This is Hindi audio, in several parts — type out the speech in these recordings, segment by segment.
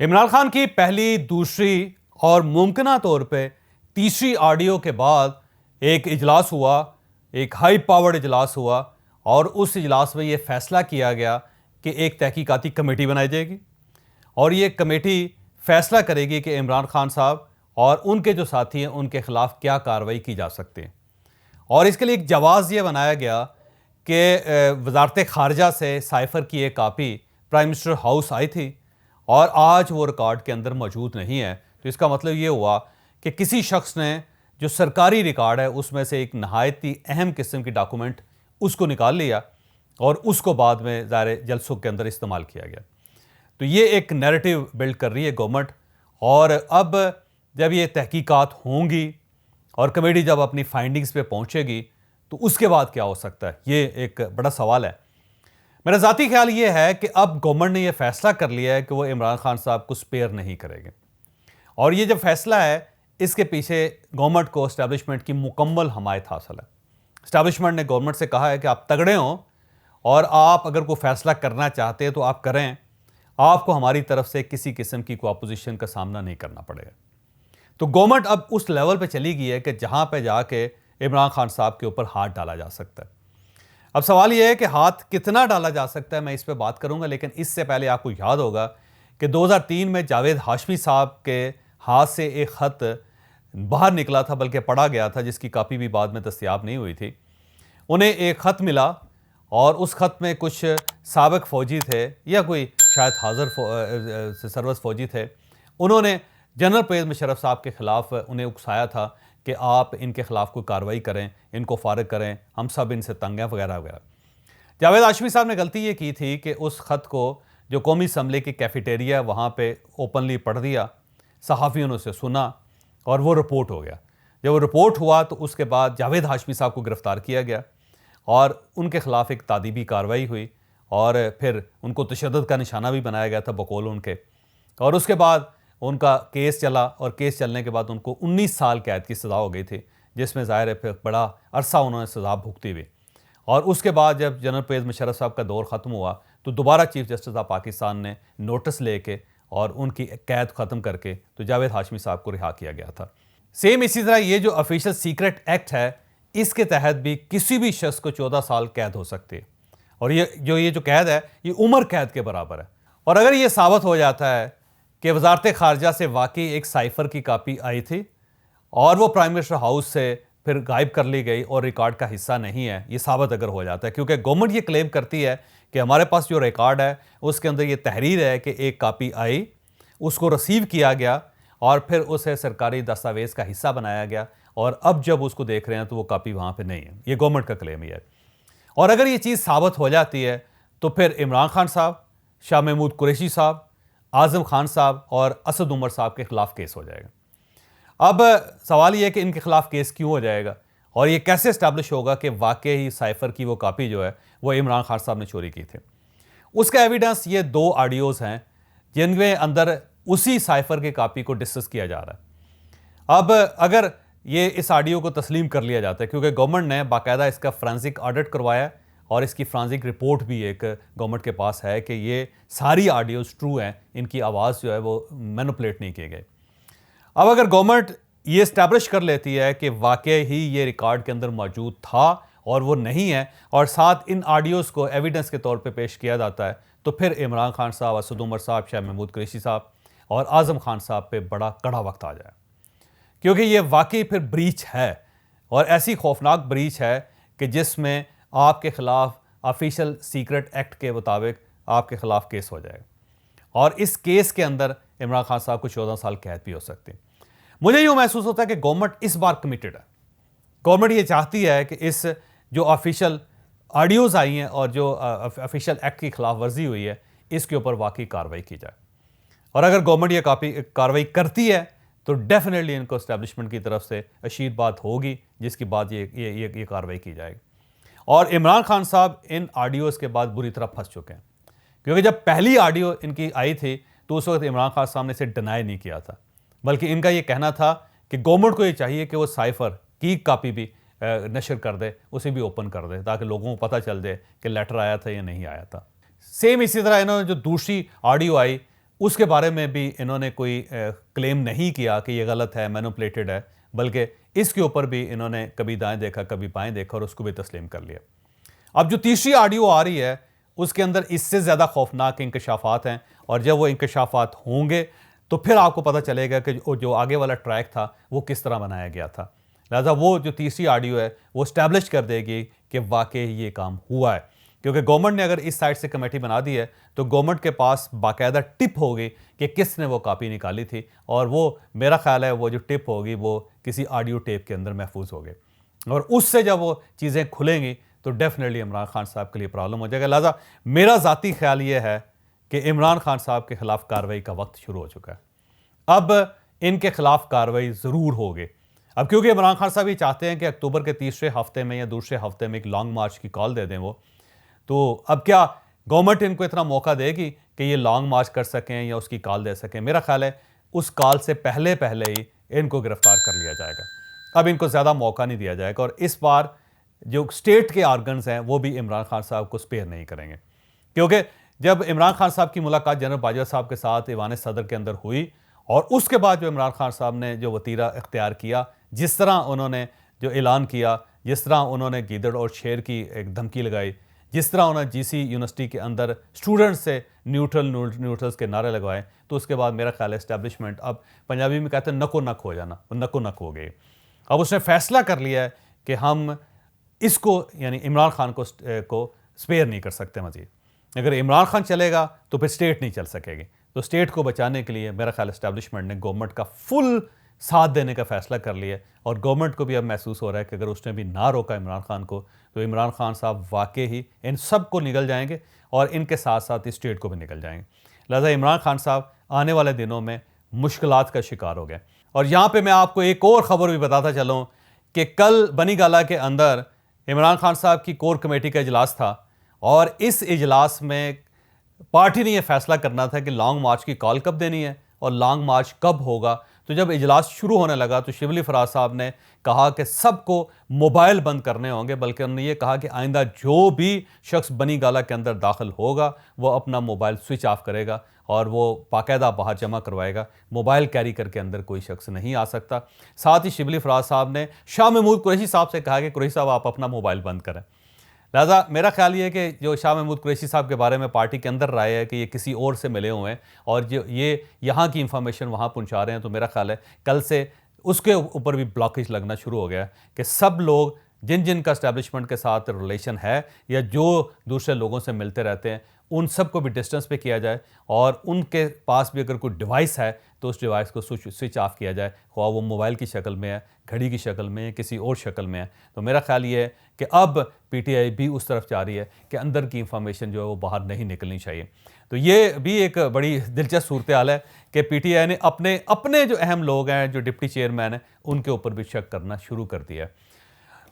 इमरान खान की पहली, दूसरी और मुमकिन तौर पे तीसरी ऑडियो के बाद एक इजलास हुआ, एक हाई पावर्ड इजलास हुआ और उस इजलास में ये फैसला किया गया कि एक तहकीकाती कमेटी बनाई जाएगी और ये कमेटी फैसला करेगी कि इमरान खान साहब और उनके जो साथी हैं उनके खिलाफ क्या कार्रवाई की जा सकती है। और इसके लिए एक जवाज़ ये बनाया गया कि वजारत ख़ारजा से साइफ़र की एक copy prime minister house I थी और आज वो रिकॉर्ड के अंदर मौजूद नहीं है। तो इसका मतलब ये हुआ कि किसी शख्स ने जो सरकारी रिकॉर्ड है उसमें से एक नहायत ही अहम किस्म की डॉक्यूमेंट उसको निकाल लिया और उसको बाद में ज़ाहिर जलसों के अंदर इस्तेमाल किया गया। तो ये एक नैरेटिव बिल्ड कर रही है गवर्नमेंट। और अब जब ये तहकीकात होंगी और कमेटी जब अपनी फाइंडिंग्स पे पहुंचेगी तो उसके बाद क्या हो सकता है, ये एक बड़ा सवाल है। मेरा ज़ाती ख्याल ये है कि अब गवर्नमेंट ने यह फैसला कर लिया है कि वो इमरान खान साहब को स्पेयर नहीं करेंगे और ये जो फैसला है इसके पीछे गवर्नमेंट को इस्टेब्लिशमेंट की मुकम्मल हमायत हासिल है। इस्टेब्लिशमेंट ने गवर्नमेंट से कहा है कि आप तगड़े हों और आप अगर कोई फैसला करना चाहते हैं तो आप करें, आपको हमारी तरफ से किसी किस्म की कोई अपोजिशन का सामना नहीं करना पड़ेगा। तो गवर्नमेंट अब उस लेवल पे चली गई है कि जहां पे जाके इमरान खान साहब के ऊपर हाथ डाला जा सकता है। अब सवाल यह है कि हाथ कितना डाला जा सकता है, मैं इस पे बात करूंगा, लेकिन इससे पहले आपको याद होगा कि 2003 में जावेद हाशमी साहब के हाथ से एक ख़त बाहर निकला था, बल्कि पढ़ा गया था, जिसकी कापी भी बाद में दस्तयाब नहीं हुई थी। उन्हें एक ख़त मिला और उस ख़त में कुछ साबिक फ़ौजी थे या कोई शायद हाज़र सर्विस फ़ौजी थे, उन्होंने जनरल परवेज़ मुशर्रफ साहब के ख़िलाफ़ उन्हें उकसाया था कि आप इनके ख़िलाफ़ कोई कार्रवाई करें, इनको फ़ारिग करें, हम सब इनसे तंग हैं वगैरह वगैरह। जावेद हाशमी साहब ने गलती ये की थी कि उस ख़त को जो कौमी असम्बली की कैफेटेरिया वहाँ पे ओपनली पढ़ दिया, सहाफ़ियों ने उसे सुना और वो रिपोर्ट हो गया। जब वो रिपोर्ट हुआ तो उसके बाद जावेद हाशमी साहब को गिरफ़्तार किया गया और उनके ख़िलाफ़ एक तादीबी कार्रवाई हुई और फिर उनको तशद्दुद का निशाना भी बनाया गया था बकौल उनके। और उसके बाद उनका केस चला और केस चलने के बाद उनको 19 साल कैद की सज़ा हो गई थी, जिसमें ज़ाहिर है फिर बड़ा अरसा उन्होंने सज़ा भुगती हुई। और उसके बाद जब जनरल परवेज़ मुशर्रफ साहब का दौर ख़त्म हुआ तो दोबारा चीफ जस्टिस ऑफ पाकिस्तान ने नोटिस लेके और उनकी कैद ख़त्म करके तो जावेद हाशमी साहब को रिहा किया गया था। सेम इसी तरह ये जो ऑफिशियल सीक्रेट एक्ट है, इसके तहत भी किसी भी शख्स को 14 साल कैद हो सकती है और ये जो कैद है ये उम्र कैद के बराबर है। और अगर ये साबित हो जाता है कि वजारत ख़ारजा से वाकई एक साइफ़र की कापी आई थी और वो प्राइम मिनिस्टर हाउस से फिर गायब कर ली गई और रिकॉर्ड का हिस्सा नहीं है, ये साबित अगर हो जाता है, क्योंकि गवर्नमेंट ये क्लेम करती है कि हमारे पास जो रिकॉर्ड है उसके अंदर ये तहरीर है कि एक कापी आई, उसको रिसीव किया गया और फिर उसे सरकारी दस्तावेज़ का हिस्सा बनाया गया और अब जब उसको देख रहे हैं तो वो कापी वहाँ पर नहीं है। ये गवर्नमेंट का क्लेम ही है। और अगर ये चीज़ साबित हो जाती है तो फिर इमरान खान साहब, शाह महमूद कुरैशी साहब, आज़म खान साहब और असद उमर साहब के ख़िलाफ़ केस हो जाएगा। अब सवाल ये है कि इनके ख़िलाफ़ केस क्यों हो जाएगा और ये कैसे इस्टेब्लिश होगा कि वाकई ही साइफ़र की वो कापी जो है वो इमरान खान साहब ने चोरी की थी। उसका एविडेंस ये 2 ऑडियोज़ हैं जिनमें अंदर उसी साइफ़र की कापी को डिस्कस किया जा रहा है। अब अगर ये इस ऑडियो को तस्लीम कर लिया जाता है, क्योंकि गवर्नमेंट ने बाकायदा इसका फ्रांसिक ऑडिट करवाया और इसकी फ्रांसिक रिपोर्ट भी एक गवर्नमेंट के पास है कि ये सारी ऑडियोज़ ट्रू हैं, इनकी आवाज़ जो है वो मैनिपुलेट नहीं किए गए। अब अगर गवर्नमेंट ये इस्टेब्लिश कर लेती है कि वाकई ही ये रिकॉर्ड के अंदर मौजूद था और वो नहीं है और साथ इन ऑडियोज़ को एविडेंस के तौर पे पेश किया जाता है, तो फिर इमरान खान साहब, असद उमर साहब, शाह महमूद कुरैशी साहब और आज़म खान साहब पे बड़ा कड़ा वक्त आ जाए, क्योंकि ये वाकई फिर ब्रीच है और ऐसी खौफनाक ब्रीच है कि जिसमें आपके ख़िलाफ़ ऑफिशियल सीक्रेट एक्ट के मुताबिक आपके ख़िलाफ़ केस हो जाएगा और इस केस के अंदर इमरान खान साहब को 14 साल कैद भी हो सकती है। मुझे यूँ महसूस होता है कि गवर्नमेंट इस बार कमिटेड है। गवर्नमेंट ये चाहती है कि इस जो ऑफिशियल ऑडियोज़ आई हैं और जो ऑफिशियल एक्ट की खिलाफ वर्जी हुई है, इसके ऊपर वाकई कार्रवाई की जाए। और अगर गवर्नमेंट ये कार्रवाई करती है तो डेफिनेटली इनको इस्टेब्लिशमेंट की तरफ से अशीद बात होगी, जिसकी बाद ये कार्रवाई की जाएगी। और इमरान खान साहब इन ऑडियोज़ के बाद बुरी तरह फंस चुके हैं, क्योंकि जब पहली ऑडियो इनकी आई थी तो उस वक्त इमरान खान साहब ने इसे डिनाई नहीं किया था, बल्कि इनका ये कहना था कि गवर्नमेंट को ये चाहिए कि वो साइफ़र की कापी भी नशर कर दे, उसे भी ओपन कर दे, ताकि लोगों को पता चल दे कि लेटर आया था या नहीं आया था। सेम इसी तरह इन्होंने जो दूसरी ऑडियो आई उसके बारे में भी इन्होंने कोई क्लेम नहीं किया कि ये गलत है, मैनिपुलेटेड है, बल्कि इसके ऊपर भी इन्होंने कभी दाएं देखा कभी बाएं देखा और उसको भी तस्लीम कर लिया। अब जो तीसरी ऑडियो आ रही है उसके अंदर इससे ज़्यादा खौफनाक इंकशाफात हैं, और जब वो इंकशाफात होंगे तो फिर आपको पता चलेगा कि जो आगे वाला ट्रैक था वो किस तरह बनाया गया था। लिहाजा वो जो तीसरी ऑडियो है वो स्टैब्लिश कर देगी कि वाकई ये काम हुआ है, क्योंकि गवर्नमेंट ने अगर इस साइड से कमेटी बना दी है तो गवर्नमेंट के पास बाकायदा टिप होगी कि किसने वो कॉपी निकाली थी, और वो मेरा ख्याल है वो जो टिप होगी वो किसी ऑडियो टेप के अंदर महफूज होगी, और उससे जब वो चीज़ें खुलेंगी तो डेफिनेटली इमरान खान साहब के लिए प्रॉब्लम हो जाएगा। लिहाजा मेरा ज़ाती ख्याल ये है कि इमरान खान साहब के खिलाफ कार्रवाई का वक्त शुरू हो चुका है। अब इनके खिलाफ कार्रवाई ज़रूर होगी। अब क्योंकि इमरान खान साहब ये चाहते हैं कि अक्टूबर के तीसरे हफ्ते में या दूसरे हफ्ते में एक लॉन्ग मार्च की कॉल दे दें वो, तो अब क्या गवर्नमेंट इनको इतना मौका देगी कि ये लॉन्ग मार्च कर सकें या उसकी कॉल दे सकें? मेरा ख्याल है उस कॉल से पहले पहले ही इनको गिरफ्तार कर लिया जाएगा। अब इनको ज़्यादा मौका नहीं दिया जाएगा, और इस बार जो स्टेट के ऑर्गन्स हैं वो भी इमरान खान साहब को स्पेयर नहीं करेंगे, क्योंकि जब इमरान खान साहब की मुलाकात जनरल बाजवा साहब के साथ ईवान सदर के अंदर हुई, और उसके बाद जो इमरान खान साहब ने जो वतीरा इख्तियार किया, जिस तरह उन्होंने जो ऐलान किया, जिस तरह उन्होंने गीदड़ और शेर की एक धमकी लगाई, जिस तरह उन्होंने जीसी यूनिवर्सिटी के अंदर स्टूडेंट्स से न्यूट्रल्स के नारे लगवाए, तो उसके बाद मेरा ख्याल है इस्टेब्लिशमेंट, अब पंजाबी में कहते हैं नको नक हो जाना, वो नको नक हो गई। अब उसने फैसला कर लिया है कि हम इसको यानी इमरान खान को स्पेयर नहीं कर सकते मजीद। अगर इमरान खान चलेगा तो फिर स्टेट नहीं चल सकेगी। तो स्टेट को बचाने के लिए मेरा ख्याल इस्टेब्लिशमेंट ने गवर्नमेंट का फुल साथ देने का फैसला कर लिया, और गवर्नमेंट को भी अब महसूस हो रहा है कि अगर उसने भी ना रोका इमरान खान को तो इमरान खान साहब वाकई ही इन सब को निगल जाएंगे, और इनके साथ साथ इस स्टेट को भी निकल जाएंगे। लिहाजा इमरान खान साहब आने वाले दिनों में मुश्किलात का शिकार हो गए। और यहाँ पर मैं आपको एक और ख़बर भी बताता चलूँ कि कल बनी गाला के अंदर इमरान खान साहब की कोर कमेटी का इजलास था, और इस इजलास में पार्टी ने यह फैसला करना था कि लॉन्ग मार्च की कॉल कब देनी है और लॉन्ग मार्च कब होगा। तो जब इजलास शुरू होने लगा तो शिबली फराज साहब ने कहा कि सबको मोबाइल बंद करने होंगे, बल्कि उन्होंने ये कहा कि आइंदा जो भी शख्स बनी गाला के अंदर दाखिल होगा वो अपना मोबाइल स्विच ऑफ करेगा और वो बाकायदा बाहर जमा करवाएगा। मोबाइल कैरी करके अंदर कोई शख्स नहीं आ सकता। साथ ही शिबली फराज साहब ने शाह महमूद कुरैशी साहब से कहा कि कुरैशी साहब आप अपना मोबाइल बंद करें। लिहाजा मेरा ख्याल ये है कि जो शाह महमूद कुरैशी साहब के बारे में पार्टी के अंदर राय है कि ये किसी और से मिले हुए हैं और जो ये यहाँ की इंफॉर्मेशन वहाँ पहुँचा रहे हैं, तो मेरा ख्याल है कल से उसके ऊपर भी ब्लॉकेज लगना शुरू हो गया कि सब लोग जिन जिन का एस्टैब्लिशमेंट के साथ रिलेशन है या जो दूसरे लोगों से मिलते रहते हैं उन सब को भी डिस्टेंस पे किया जाए, और उनके पास भी अगर कोई डिवाइस है तो उस डिवाइस को स्विच ऑफ किया जाए, ख्वाह वो मोबाइल की शक्ल में है, घड़ी की शक्ल में है, किसी और शक्ल में है। तो मेरा ख्याल ये है कि अब पीटीआई भी उस तरफ जा रही है कि अंदर की इंफॉर्मेशन जो है वो बाहर नहीं निकलनी चाहिए। तो ये भी एक बड़ी दिलचस्प सूरत हाल है कि पीटीआई ने अपने अपने जो अहम लोग हैं, जो डिप्टी चेयरमैन हैं, उनके ऊपर भी शक करना शुरू कर दिया है।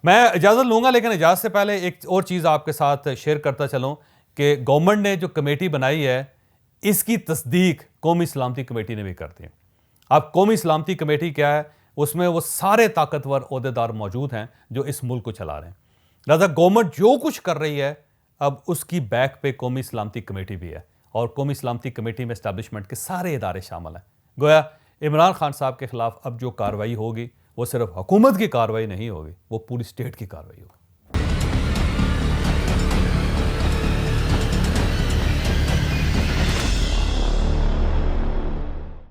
मैं इजाज़त लूँगा, लेकिन इजाज़त से पहले एक और चीज़ आपके साथ शेयर करता चलूँ कि गवर्नमेंट ने जो कमेटी बनाई है इसकी तस्दीक कौमी सलामती कमेटी ने भी कर दी है। अब कौमी सलामती कमेटी क्या है, उसमें वो सारे ताकतवर ओहदेदार मौजूद हैं जो इस मुल्क को चला रहे हैं। लिहाजा गवर्नमेंट जो कुछ कर रही है अब उसकी बैक पे कौमी सलामती कमेटी भी है, और कौमी सलामती कमेटी में एस्टैब्लिशमेंट के सारे इदारे शामिल हैं। गोया इमरान खान साहब के खिलाफ अब जो कार्रवाई होगी वो सिर्फ हुकूमत की कार्रवाई नहीं होगी, वो पूरी स्टेट की कार्रवाई होगी।